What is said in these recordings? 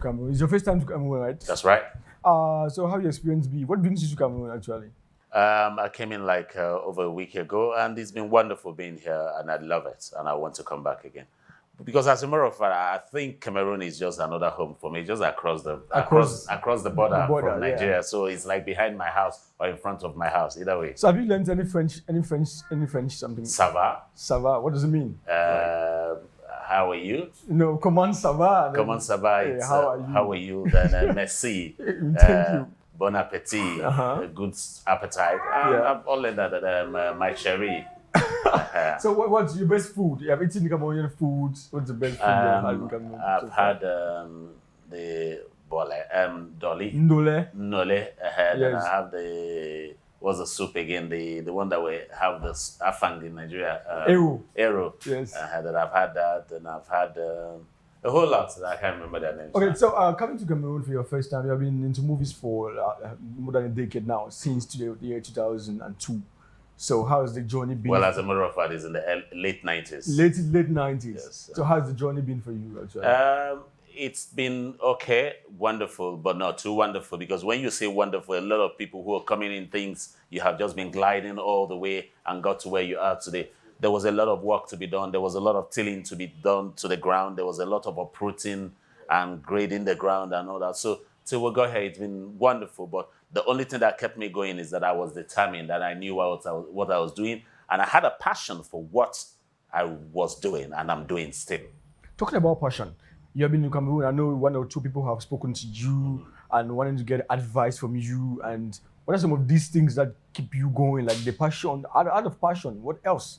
Cameroon. It's your first time to Cameroon, right? That's right. So how your experience be? What brings you to Cameroon actually? I came in like over a week ago, and it's been wonderful being here, and I love it, and I want to come back again. Because as a matter of fact, I think Cameroon is just another home for me, just across the across the The border border, from yeah. Nigeria. So it's like behind my house or in front of my house, either way. So have you learned any French? Any French something? Ça va? Ça va. What does it mean? How are you? No, comment ça va? Comment ça va? Hey, It's, how are you? Then merci. Thank you. Bon appétit. Uh-huh. Good appetite. Yeah. I've all that my cherry. So what's your best food? You have eaten Cameroonian food. What's the best food you have had in Cameroon? I've had the dolly. Ndole. Nole. Then Yes. I have what's the soup again? The one that we have the afang in Nigeria. Eru. Eru. Yes. That I've had that, and I've had a whole lot. I can't remember their names. Okay, so coming to Cameroon for your first time, you have been into movies for more than a decade now, since the year 2002. So how has the journey been? Well, as a matter of fact, it's in the late 90s. Late 90s. Yes. So how's the journey been for you actually? It's been okay, wonderful, but not too wonderful, because when you say wonderful, a lot of people who are coming in thinks you have just been gliding all the way and got to where you are today. There was a lot of work to be done. There was a lot of tilling to be done to the ground. There was a lot of uprooting and grading the ground and all that. So till we got here, it's been wonderful. But the only thing that kept me going is that I was determined, that I knew what I was doing, and I had a passion for what I was doing, and I'm doing still. Talking about passion, you have been in Cameroon. I know one or two people have spoken to you and wanting to get advice from you. And what are some of these things that keep you going? Like the passion, out of passion, what else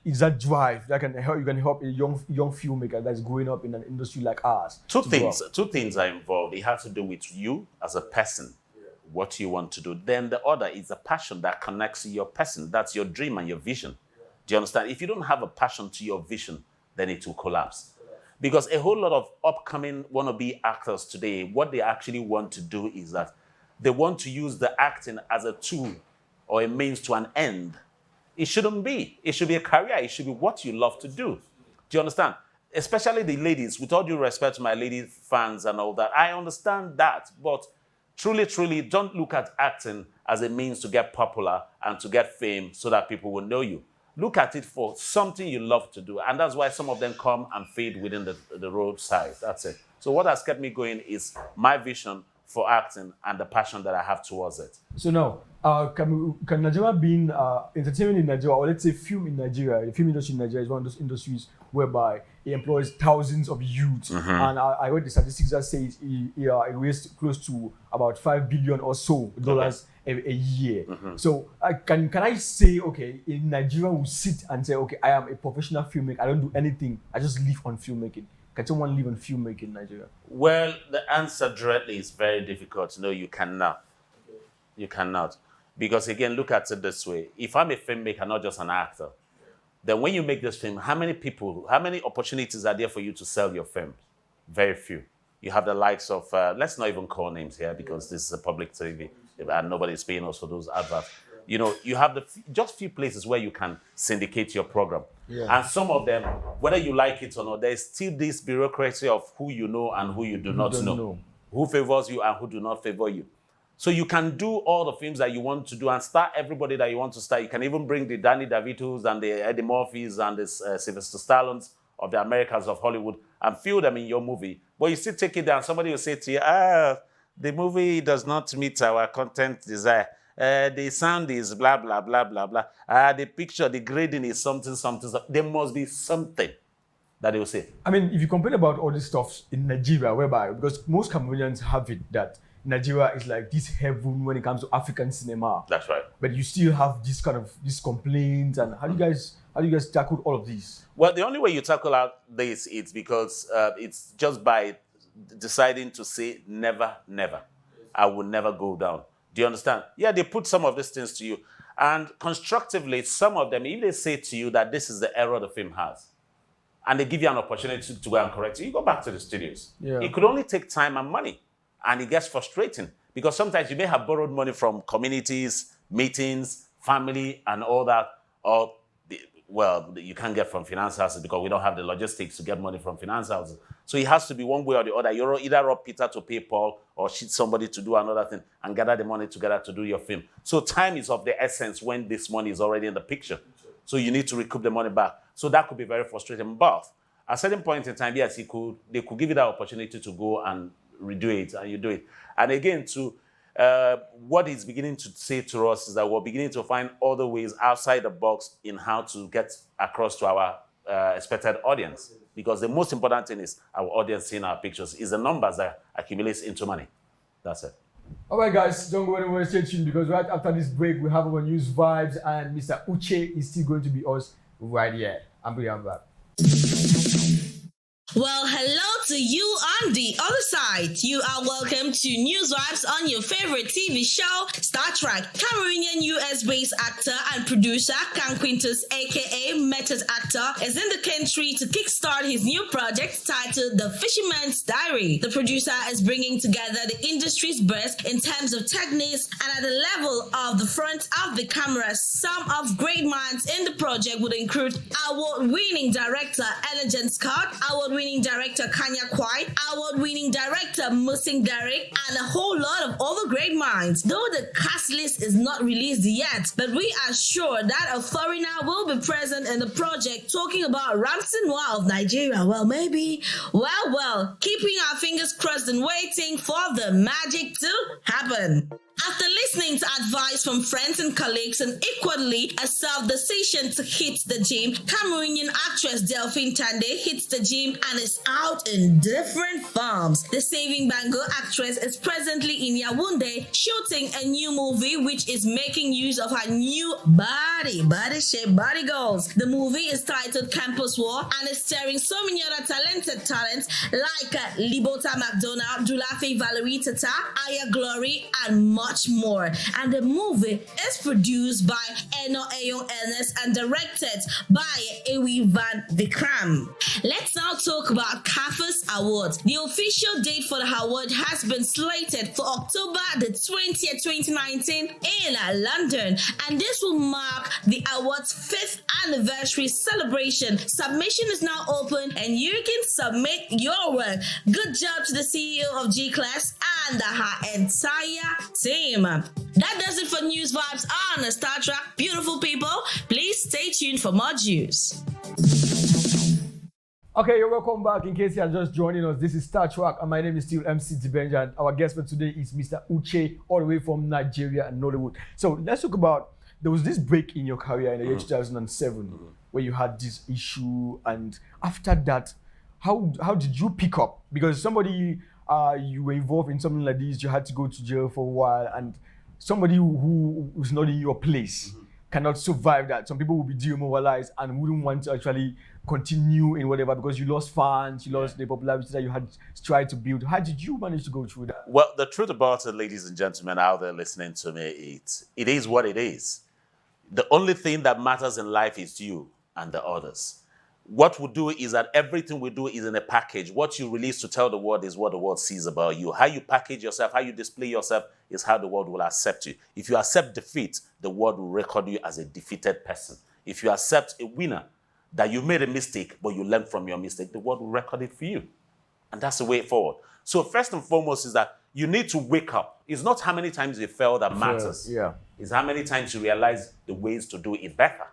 is that drive that can help? You can help a young filmmaker that's growing up in an industry like ours. Two things are involved. It has to do with you as a person, what you want to do. Then the other is a passion that connects to your person. That's your dream and your vision. Do you understand? If you don't have a passion to your vision, then it will collapse. Because a whole lot of upcoming wannabe actors today, what they actually want to do is that they want to use the acting as a tool or a means to an end. It shouldn't be. It should be a career. It should be what you love to do. Do you understand? Especially the ladies, with all due respect to my lady fans and all that, I understand that. But truly, truly, don't look at acting as a means to get popular and to get fame so that people will know you. Look at it for something you love to do. And that's why some of them come and fade within the roadside. That's it. So what has kept me going is my vision for acting and the passion that I have towards it. So now, can Nigeria be entertainment in Nigeria, or let's say film in Nigeria? The film industry in Nigeria is one of those industries whereby it employs thousands of youths. And I read the statistics that says it raised close to about $5 billion or so dollars a year. So can I say, okay, in Nigeria we sit and say, okay, I am a professional filmmaker. I don't do anything. I just live on filmmaking. Can someone live on filmmaking in Nigeria? Well, the answer directly is very difficult. No, you cannot. You cannot. Because again, look at it this way. If I'm a filmmaker, not just an actor, then when you make this film, how many opportunities are there for you to sell your film? Very few. You have the likes of, let's not even call names here because this is a public TV and nobody's paying us for those adverts. You know, you have just few places where you can syndicate your program. Yeah. And some of them, whether you like it or not, there's still this bureaucracy of who you know and who you do not know. Who favors you and who do not favor you. So you can do all the films that you want to do and star everybody that you want to star. You can even bring the Danny DeVitos and the Eddie Murphys and the Sylvester Stallones of the Americans of Hollywood and fill them in your movie. But you still take it down. Somebody will say to you, the movie does not meet our content desire. The sound is blah, blah, blah, blah, blah. The picture, the grading is something. There must be something that they will say. I mean, if you complain about all this stuff in Nigeria, whereby, because most Cameroonians have it that Nigeria is like this heaven when it comes to African cinema. That's right. But you still have this complaints, and how do you guys tackle all of these? Well, the only way you tackle out this is because it's just by deciding to say never, never. I will never go down. Do you understand? Yeah, they put some of these things to you. And constructively, some of them, if they say to you that this is the error the film has, and they give you an opportunity to go and correct it, you go back to the studios. Yeah. It could only take time and money. And it gets frustrating because sometimes you may have borrowed money from communities, meetings, family, and all that. Or, you can't get from finance houses because we don't have the logistics to get money from finance houses. So it has to be one way or the other. You either rob Peter to pay Paul or cheat somebody to do another thing and gather the money together to do your film. So time is of the essence when this money is already in the picture. So you need to recoup the money back. So that could be very frustrating. But at a certain point in time, yes, they could give you that opportunity to go and redo it, and you do it. And again, what it's beginning to say to us is that we're beginning to find other ways outside the box in how to get across to our expected audience. Because the most important thing is our audience seeing our pictures, is the numbers that accumulates into money. That's it. All right, guys, don't go anywhere, stay tuned, because right after this break, we have our news vibes, and Mr. Uche is still going to be us right here. I'm back. Well, hello to you on the other side. You are welcome to News Vibes on your favorite TV show, Star Trek. Cameroonian US-based actor and producer Kang Quintus, aka Method Actor, is in the country to kickstart his new project titled The Fisherman's Diary. The producer is bringing together the industry's best in terms of techniques, and at the level of the front of the camera, some of great minds in the project would include award-winning director Ellen Scott, award-winning director Kanya Kwai, award-winning director Musing Derek, and a whole lot of other great minds. Though the cast list is not released yet, but we are sure that a foreigner will be present in the project, talking about Ramsey Noah of Nigeria. Well, maybe. Well, keeping our fingers crossed and waiting for the magic to happen. After listening to advice from friends and colleagues and equally a self-decision to hit the gym, Cameroonian actress Delphine Tande hits the gym and is out in different forms. The Saving Bango actress is presently in Yaoundé shooting a new movie which is making use of her new body shape, body goals. The movie is titled Campus War and is starring so many other talented talents like Libota McDonald, Dulafe Valerie Tata, Aya Glory, and much more. And the movie is produced by Eno Ayo Ernest and directed by Ewi Van Vikram. Let's now talk about CAFA's Awards. The official date for the award has been slated for October the 20th, 2019 in London, and this will mark the award's 5th anniversary celebration. Submission is now open and you can submit your work. Good job to the CEO of G-Class and her entire team. That does it for News Vibes on Star Trek. Beautiful people, please stay tuned for more juice. Okay, you're welcome back. In case you are just joining us, this is Star Trek, and my name is still MC Dibenja, and our guest for today is Mr. Uche, all the way from Nigeria and Nollywood. So let's talk about, there was this break in your career in the year 2007 where you had this issue, and after that, how did you pick up? Because somebody, you were involved in something like this, you had to go to jail for a while, and somebody who is not in your place cannot survive that. Some people will be demoralized and wouldn't want to actually continue in whatever, because you lost fans, you lost the popularity that you had tried to build. How did you manage to go through that? Well, the truth about it, ladies and gentlemen out there listening to me, it is what it is. The only thing that matters in life is you and the others. What we do is that everything we do is in a package. What you release to tell the world is what the world sees about you. How you package yourself, how you display yourself is how the world will accept you. If you accept defeat, the world will record you as a defeated person. If you accept a winner, that you made a mistake, but you learn from your mistake, the world will record it for you. And that's the way forward. So first and foremost is that you need to wake up. It's not how many times you fail that matters. Yeah. It's how many times you realize the ways to do it better.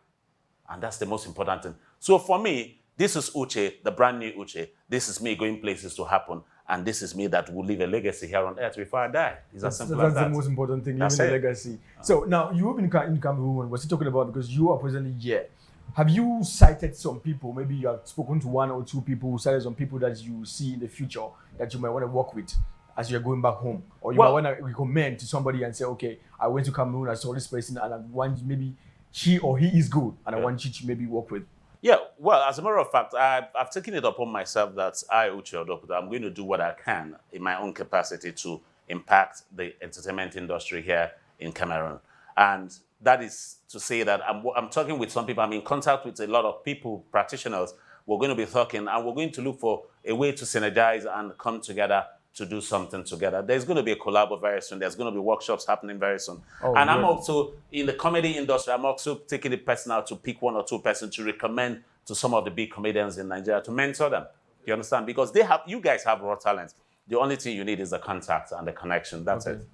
And that's the most important thing. So for me, this is Uche, the brand new Uche. This is me going places to happen. And this is me that will leave a legacy here on earth before I die. It's as simple as that. That's the most important thing, leaving a legacy. So now, you've been in Cameroon. What's he talking about? Because you are presently here. Have you cited some people, maybe you have spoken to one or two people, cited some people that you see in the future that you might want to work with as you're going back home? Or you might want to recommend to somebody and say, okay, I went to Cameroon, I saw this person, and I want maybe she or he is good, and I want you to maybe work with. Yeah, well, as a matter of fact, I've taken it upon myself that I, Uche Odoputa, I'm going to do what I can in my own capacity to impact the entertainment industry here in Cameroon. And that is to say that I'm talking with some people, I'm in contact with a lot of people, practitioners. We're going to be talking, and we're going to look for a way to synergize and come together to do something together. There's going to be a collab very soon. There's going to be workshops happening very soon. And I'm also, in the comedy industry, I'm also taking it personal to pick one or two persons to recommend to some of the big comedians in Nigeria to mentor them. You understand? Because you guys have raw talent. The only thing you need is the contact and the connection. That's it.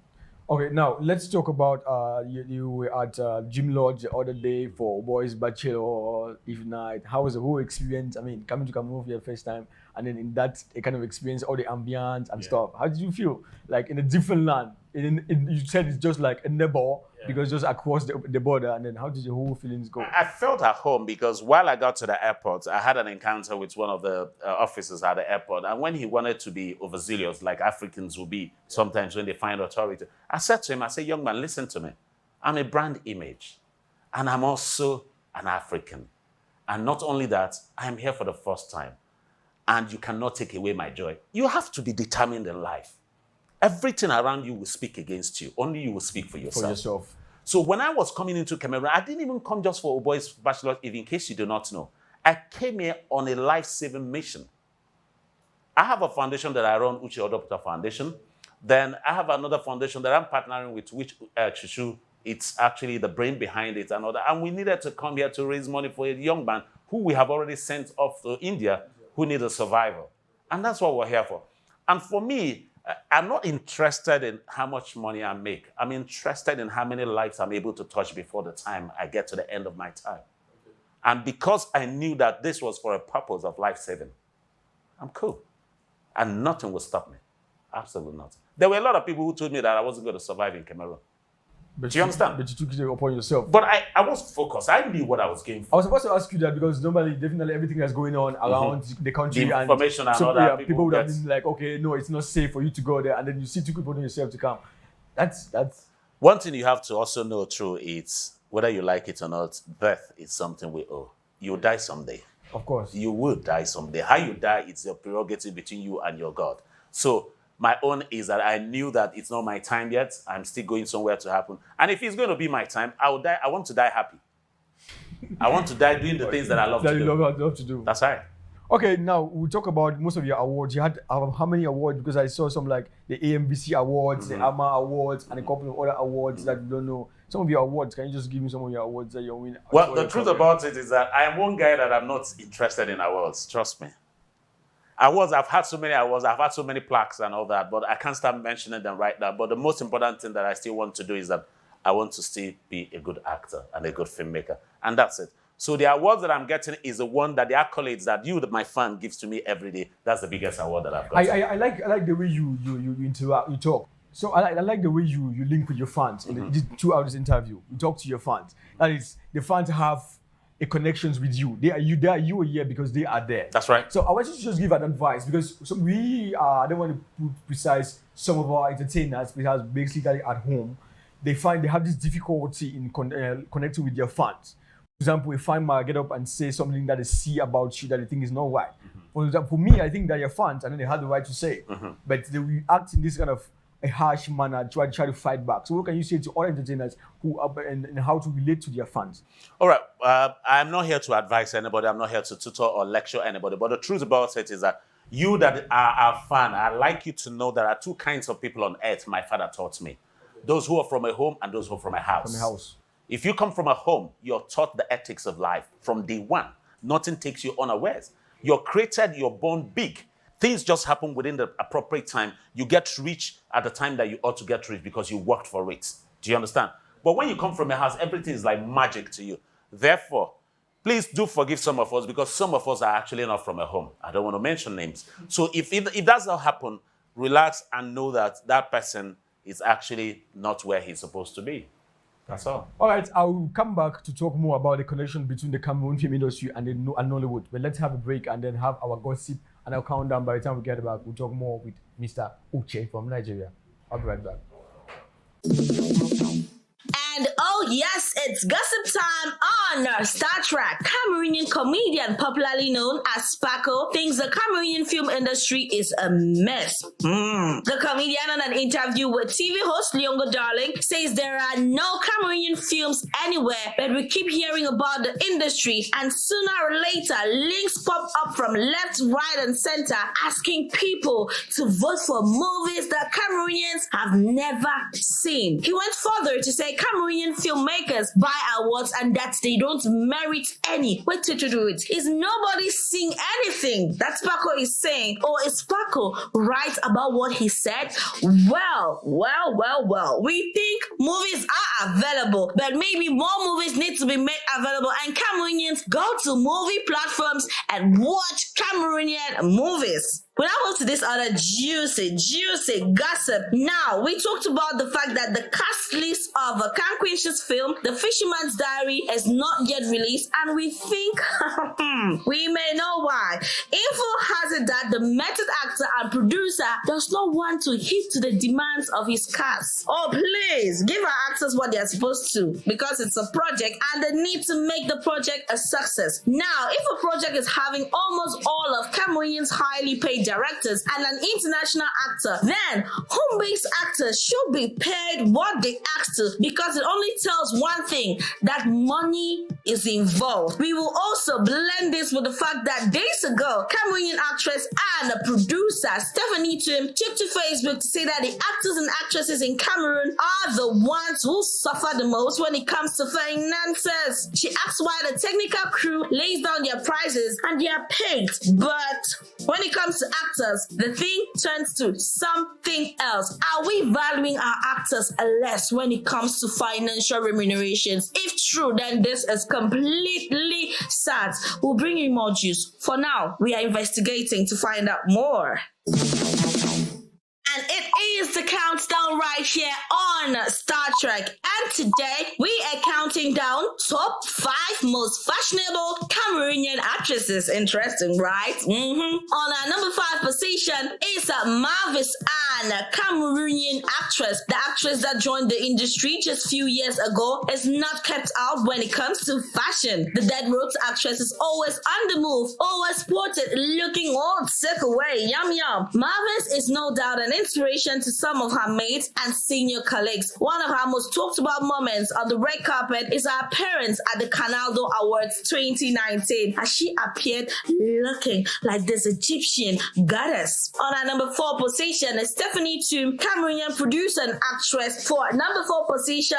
Okay, now let's talk about you were at Gym Lodge the other day for Boys Bachelor Eve night. How was the whole experience? I mean, coming to Cameroon for your first time, and then in that kind of experience, all the ambience and stuff. How did you feel? Like in a different land? You said it's just like a neighbor because just across the border. And then how did the whole feelings go? I felt at home because while I got to the airport, I had an encounter with one of the officers at the airport. And when he wanted to be overzealous, like Africans will be sometimes when they find authority, I said to him, I said, young man, listen to me. I'm a brand image. And I'm also an African. And not only that, I'm here for the first time. And you cannot take away my joy. You have to be determined in life. Everything around you will speak against you. Only you will speak for yourself. So when I was coming into Cameroon, I didn't even come just for a boys' bachelor, even in case you do not know. I came here on a life-saving mission. I have a foundation that I run, Uche Odopta Foundation. Then I have another foundation that I'm partnering with, which Chushu, it's actually the brain behind it and all that. And we needed to come here to raise money for a young man who we have already sent off to India, who needs a survival. And that's what we're here for. And for me, I'm not interested in how much money I make. I'm interested in how many lives I'm able to touch before the time I get to the end of my time. And because I knew that this was for a purpose of life-saving, I'm cool. And nothing will stop me. Absolutely nothing. There were a lot of people who told me that I wasn't going to survive in Cameroon. But do you understand? But you took it upon yourself. But I was focused. I knew what I was going for. I was supposed to ask you that because normally, definitely everything that's going on around the country, the information and all that. People would have been like, okay, no, it's not safe for you to go there. And then you see two people on yourself to come. That's... One thing you have to also know through is, whether you like it or not, death is something we owe. You'll die someday. Of course. You will die someday. How you die, it's your prerogative between you and your God. So my own is that I knew that it's not my time yet. I'm still going somewhere to happen. And if it's going to be my time, I will die. I want to die happy. I want to die doing the things that I love to do. Love to do. That's right. Okay, now we'll talk about most of your awards. You had how many awards? Because I saw some like the AMBC awards, the AMA awards, and a couple of other awards that you don't know. Some of your awards, can you just give me some of your awards that you win? Well, the truth about it is that I am one guy that I'm not interested in awards. Trust me. Awards, I've had so many awards, I've had so many plaques and all that, but I can't start mentioning them right now. But the most important thing that I still want to do is that I want to still be a good actor and a good filmmaker. And that's it. So the awards that I'm getting is the one that the accolades that you, my fan, gives to me every day. That's the biggest award that I've got. I like the way you interact, you talk. So I like the way you link with your fans. Throughout this interview, you talk to your fans. That is, the fans have a connections with you. You are here because they are there. That's right. So I want you to just give an advice because I don't want to put precise, some of our entertainers, because basically at home, they have this difficulty in connecting with their fans. For example, a fan might get up and say something that they see about you that they think is not right. For example, for me, I think that your fans, and then they have the right to say, but they will act in this kind of a harsh manner, try to fight back. So what can you say to all entertainers who are and how to relate to their fans? All right. I'm not here to advise anybody. I'm not here to tutor or lecture anybody. But the truth about it is that you that are a fan, I'd like you to know there are two kinds of people on earth, my father taught me. Those who are from a home and those who are from a house. From a house. If you come from a home, you're taught the ethics of life from day one. Nothing takes you unawares. You're created, you're born big. Things just happen within the appropriate time. You get rich at the time that you ought to get rich because you worked for it. Do you understand? But when you come from a house, everything is like magic to you. Therefore, please do forgive some of us because some of us are actually not from a home. I don't want to mention names. So if that's not happen, relax and know that that person is actually not where he's supposed to be. That's all. All right, I will come back to talk more about the connection between the Cameroon film industry and Nollywood. But let's have a break and then have our gossip and I'll count down. By the time we get back, we'll talk more with Mr. Uche from Nigeria. I'll be right back. And oh yes, it's gossip time on Star Trek. Cameroonian comedian popularly known as Sparkle thinks the Cameroonian film industry is a mess. The comedian in an interview with TV host Leongo Darling says there are no Cameroonian films anywhere, but we keep hearing about the industry and sooner or later links pop up from left, right and center asking people to vote for movies that Cameroonians have never seen. He went further to say Cameroon Cameroonian filmmakers buy awards and that they don't merit any. Wait to do it. Is nobody seeing anything that Sparko is saying? Or is Sparko right about what he said? Well. We think movies are available, but maybe more movies need to be made available, and Cameroonians go to movie platforms and watch Cameroonian movies. When I go to this other juicy gossip, now we talked about the fact that the cast list of Kankwinsh's film, The Fisherman's Diary, is not yet released, and we think we may know why. Info has it that the method actor and producer does not want to hit to the demands of his cast. Oh, please give our actors what they are supposed to, because it's a project and they need to make the project a success. Now, if a project is having almost all of Cameroonians highly paid directors and an international actor, then home-based actors should be paid what they asked to, because it only tells one thing, that money is involved. We will also blend this with the fact that days ago, Cameroonian actress and producer Stephanie Tim took to Facebook to say that the actors and actresses in Cameroon are the ones who suffer the most when it comes to finances. She asked why the technical crew lays down their prices and they are paid, but when it comes to actors, the thing turns to something else. Are we valuing our actors less when it comes to financial remunerations? If true, then this is completely sad. We'll bring you more juice. For now, we are investigating to find out more. And it is the countdown right here on Star Trek. And today, we are counting down top 5 most fashionable Cameroonian actresses. Interesting, right? On our number 5 position is Marvis Ann, a Cameroonian actress. The actress that joined the industry just a few years ago is not kept out when it comes to fashion. The Dead Roots actress is always on the move, always spotted looking all sick away. Yum. Marvis is no doubt an inspiration to some of her mates and senior colleagues. One of her most talked about moments on the red carpet is her appearance at the Canaldo Awards 2019, as she appeared looking like this Egyptian goddess. On our number 4 position is Stephanie Toom, Cameroonian producer and actress, for number 4 position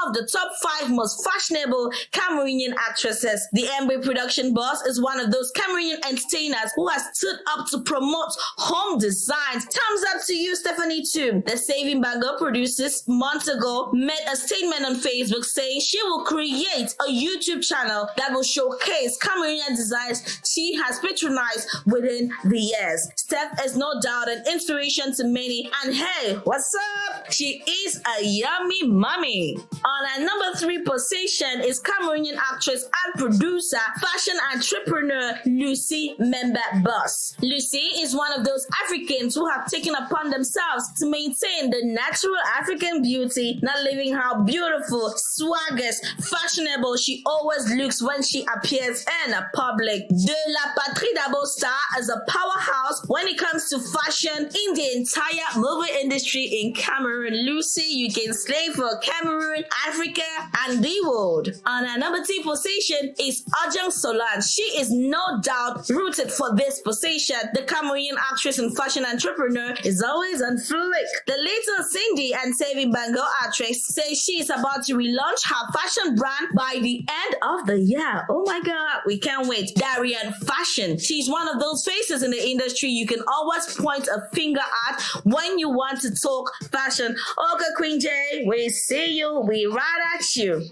of the top 5 most fashionable Cameroonian actresses. The Bymc production boss is one of those Cameroonian entertainers who has stood up to promote home designs. Thumbs up to you, Stephanie Toom. The Saving Bango producers months ago made a statement on Facebook saying she will create a YouTube channel that will showcase Cameroonian designs she has patronized within the years. Steph is no doubt an inspiration to many, and hey, what's up? She is a yummy mommy. On our number 3 position is Cameroonian actress and producer, fashion entrepreneur Lucy Member Boss. Lucy is one of those Africans who have taken upon themselves to maintain the natural African beauty, not leaving how beautiful, swaggers, fashionable she always looks when she appears in a public. De la Patrie d'Abo star is a powerhouse when it comes to fashion in the entire movie industry in Cameroon. Lucy, you can slay for Cameroon, Africa, and the world. On our number 2 position is Ajang Solange. She is no doubt rooted for this position. The Cameroonian actress and fashion entrepreneur is always on flick. The little Cindy and Saving Bango actress says she is about to relaunch her fashion brand by the end of the year. Oh my God, we can't wait. Darian Fashion. She's one of those faces in the industry you can always point a finger at when you want to talk fashion. Okay, Queen J, we see you, we right at you.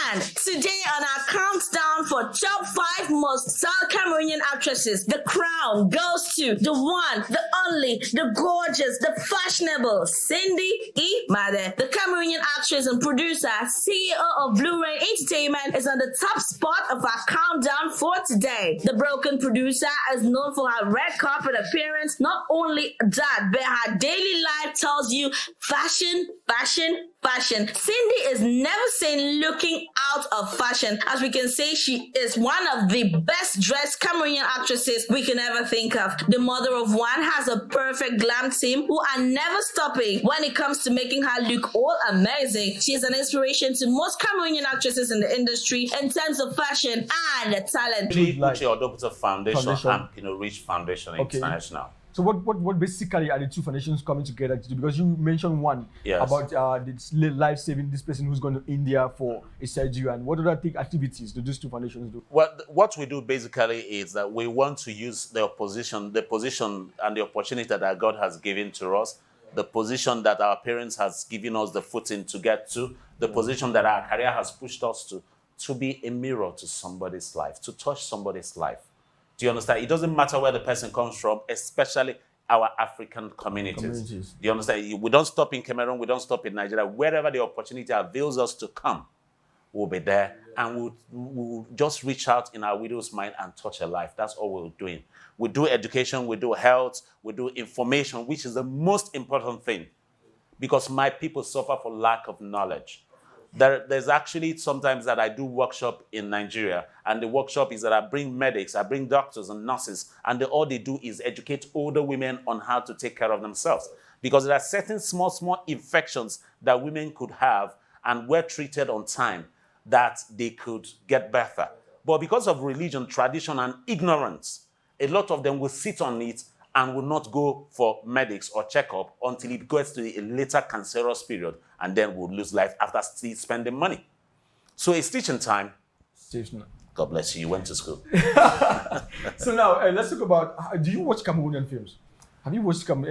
And today on our countdown for top 5 most South Cameroonian actresses, the crown goes to the one, the only, the gorgeous, the fashionable Cindy E. Made. The Cameroonian actress and producer, CEO of Blue Rain Entertainment, is on the top spot of our countdown for today. The broken producer is known for her red carpet appearance. Not only that, but her daily life tells you fashion. Cindy is never seen looking out of fashion. As we can say, she is one of the best dressed Cameroonian actresses we can ever think of. The mother of one has a perfect glam team who are never stopping when it comes to making her look all amazing. She is an inspiration to most Cameroonian actresses in the industry in terms of fashion and talent. Please put your Doputa Foundation and Pinot Rich Foundation International. So what basically are the two foundations coming together to do? Because you mentioned one about this life-saving this person who's going to India for a surgery, and what other activities do these two foundations do? Well, what we do basically is that we want to use the position and the opportunity that God has given to us, the position that our parents has given us the footing to get to, the position that our career has pushed us to be a mirror to somebody's life, to touch somebody's life. Do you understand? It doesn't matter where the person comes from, especially our African communities. Do you understand? We don't stop in Cameroon, we don't stop in Nigeria. Wherever the opportunity avails us to come, we'll be there, and we'll just reach out in our widow's mind and touch a life. That's all we're doing. We do education, we do health, we do information, which is the most important thing, because my people suffer for lack of knowledge. There's actually sometimes that I do workshop in Nigeria, and the workshop is that I bring medics, I bring doctors and nurses, and all they do is educate older women on how to take care of themselves. Because there are certain small infections that women could have and were treated on time that they could get better. But because of religion, tradition, and ignorance, a lot of them will sit on it and will not go for medics or checkup until it gets to a later cancerous period, and then will lose life after still spending money. So it's teaching time. God bless you. You went to school. So now let's talk about. Do you watch Cameroonian films? Have you watched some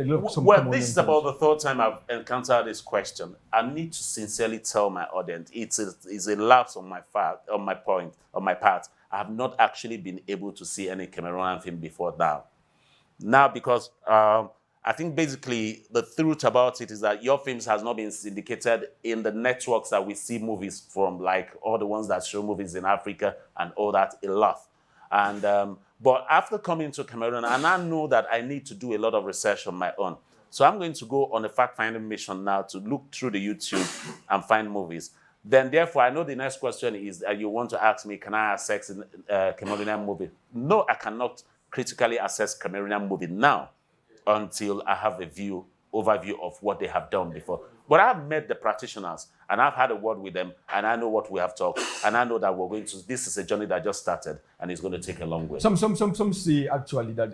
Well, this is about the third time I've encountered this question. I need to sincerely tell my audience it's a lapse on my part. I have not actually been able to see any Cameroonian film before now. Now, because I think basically the truth about it is that your films has not been syndicated in the networks that we see movies from, like all the ones that show movies in Africa and all that a lot. And but after coming to Cameroon, and I know that I need to do a lot of research on my own. So I'm going to go on a fact-finding mission now to look through the YouTube and find movies. Then, therefore, I know the next question is you want to ask me, can I access a Cameroonian movie? No, I cannot critically assess Cameroonian movie now until I have a overview of what they have done before. But I've met the practitioners, and I've had a word with them, and I know what we have talked, and I know that we're going to. This is a journey that just started, and it's going to take a long way. Some say actually that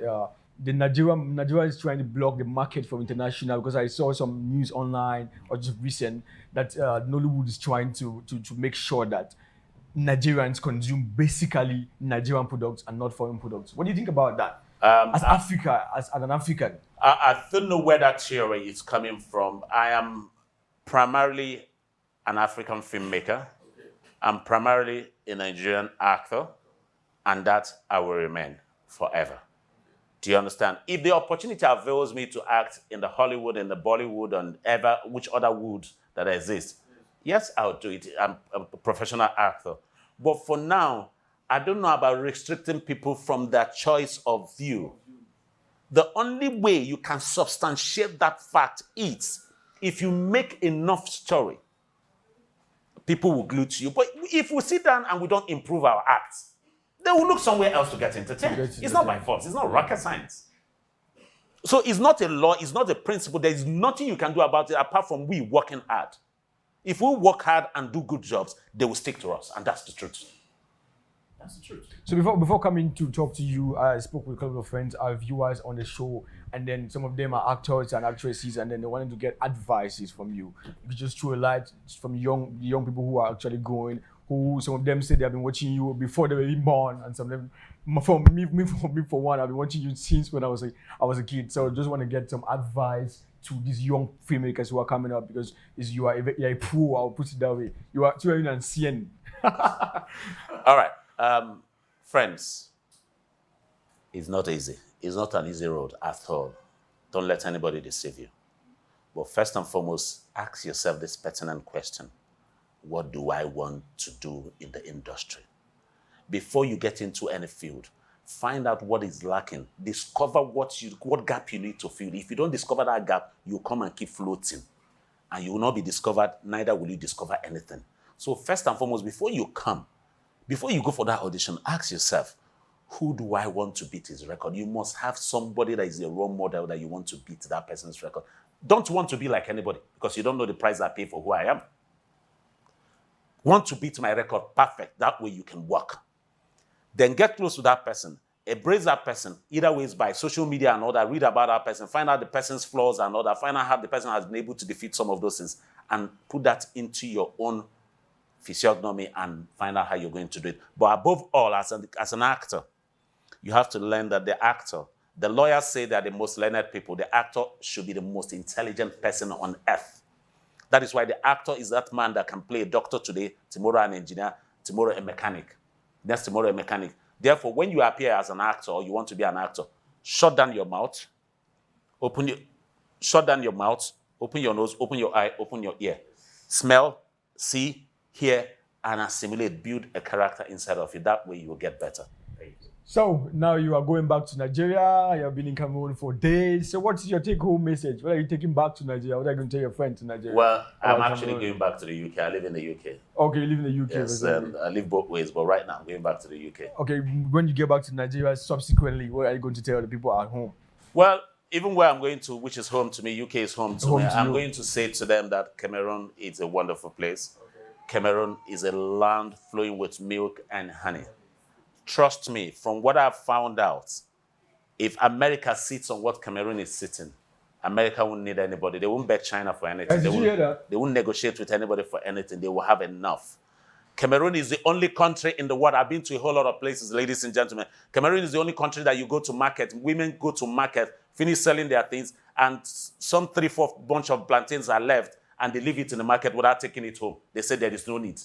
the Nigeria is trying to block the market from international, because I saw some news online or just recent that Nollywood is trying to make sure that Nigerians consume basically Nigerian products and not foreign products. What do you think about that? As an African, I don't know where that theory is coming from. I am primarily an African filmmaker. I'm primarily a Nigerian actor, and that I will remain forever. Do you understand? If the opportunity avails me to act in the Hollywood, in the Bollywood, and which other wood that exists, yes, I'll do it. I'm a professional actor. But for now, I don't know about restricting people from their choice of view. The only way you can substantiate that fact is if you make enough story, people will glue to you. But if we sit down and we don't improve our acts, they will look somewhere else to get entertained. It's not by force. It's not rocket science. So it's not a law. It's not a principle. There is nothing you can do about it apart from we working hard. If we work hard and do good jobs, they will stick to us. And that's the truth. That's the truth. So before coming to talk to you, I spoke with a couple of friends, our viewers on the show, and then some of them are actors and actresses, and then they wanted to get advices from you. You could just throw a light from young people who are actually going, who some of them say they have been watching you before they were even born, and some of them, for me for one, I've been watching you since when I was a kid. So I just want to get some advice to these young filmmakers who are coming up, because you're a pro, I'll put it that way. You are an ancien. All right. Friends, it's not easy. It's not an easy road at all. Don't let anybody deceive you. But first and foremost, ask yourself this pertinent question. What do I want to do in the industry? Before you get into any field, find out what is lacking. Discover what gap you need to fill. If you don't discover that gap, you come and keep floating. And you will not be discovered, neither will you discover anything. So first and foremost, before you go for that audition, ask yourself, who do I want to beat his record? You must have somebody that is a role model that you want to beat that person's record. Don't want to be like anybody, because you don't know the price I pay for who I am. Want to beat my record? Perfect. That way you can work. Then get close to that person. embrace that person, either ways by social media and all that, read about that person, find out the person's flaws and all that, find out how the person has been able to defeat some of those things, and put that into your own physiognomy and find out how you're going to do it. But above all, as an actor, you have to learn that the lawyers say they're the most learned people. The actor should be the most intelligent person on earth. That is why the actor is that man that can play a doctor today, tomorrow an engineer, tomorrow a mechanic, next tomorrow a mechanic. Therefore, when you appear as an actor or you want to be an actor, shut down your mouth, open your nose, open your eye, open your ear. Smell, see, hear, and assimilate. Build a character inside of you. That way you will get better. So now you are going back to Nigeria. You have been in Cameroon for days. So what is your take-home message? What are you taking back to Nigeria? What are you going to tell your friends in Nigeria? Well, I'm actually going back to the UK. I live in the UK. Okay, you live in the UK. Yes, I live both ways, but right now I'm going back to the UK. Okay, when you get back to Nigeria, subsequently, what are you going to tell the people at home? Well, even where I'm going to, which is home to me, UK is home to me, I'm going to say to them that Cameroon is a wonderful place. Okay. Cameroon is a land flowing with milk and honey. Trust me, from what I've found out, if America sits on what Cameroon is sitting, America won't need anybody. They won't beg China for anything. Did you hear that? They won't negotiate with anybody for anything. They will have enough. Cameroon is the only country in the world. I've been to a whole lot of places, ladies and gentlemen. Cameroon is the only country that you go to market. Women go to market, finish selling their things, and some 3-4 bunch of plantains are left, and they leave it in the market without taking it home. They say there is no need.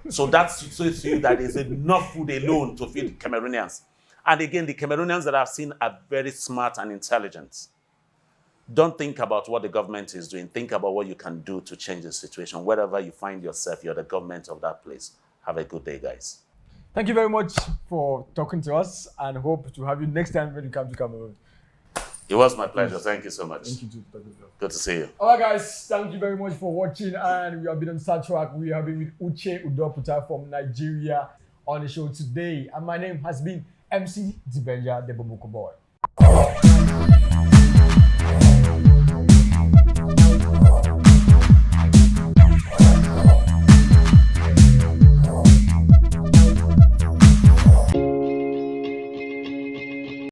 So that's so to you that there's enough food alone to feed Cameroonians. And again, the Cameroonians that I've seen are very smart and intelligent. Don't think about what the government is doing. Think about what you can do to change the situation. Wherever you find yourself, you're the government of that place. Have a good day, guys. Thank you very much for talking to us, and hope to have you next time when you come to Cameroon. It was my pleasure. Thank you so much. Thank you too. Good to see you. All right, guys. Thank you very much for watching. And we have been on Star Trek. We have been with Uche Udoputa from Nigeria on the show today. And my name has been MC Dibenja, the Bymc boy.